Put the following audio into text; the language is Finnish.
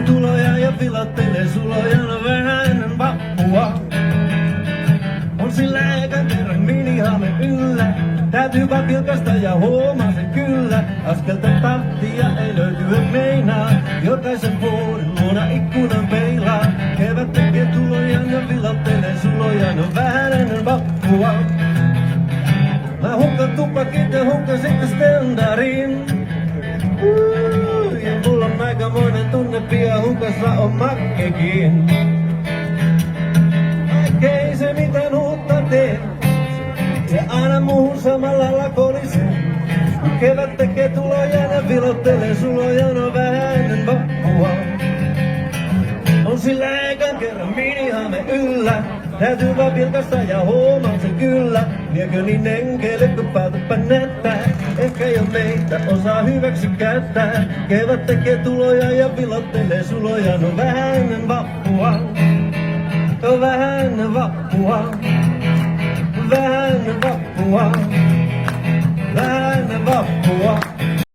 Tuloja ja pilottelee suloja, no vähän ennen vappua. On sillä ekan kerran minihame yllä. Täytyy vaan vilkasta ja huomaa sen kyllä. Askelta tahtia ei löytyä meinaa. Jokaisen vuoden luona ikkunan peilaa. Kevät tekee tuloja ja pilottelee suloja, no vähän ennen vappua. Mä hukkan tupakit ja hukkan sitten standardin. Ja mulla on aikamoinen tunne, pian hukassa on makkekin. Vaikka ei se mitään uutta tee, ja aina muuhun samalla lailla kolisee. Kun kevät tekee tuloja ja vilottelee suloja, no vähän ennen vappua. On sillä ekan kerran minihame yllä. Täytyy vaan vilkasta ja huomaan sen kyllä. Liekö niin enkele, kun päätäpä näyttää. Ehkä jo meitä osaa hyväksi käyttää. Kevät tekee tuloja ja vilottelee suloja, no vähän ennen vappua. No vähän ennen vappua. Vähän ennen vappua. Vähän ennen vappua.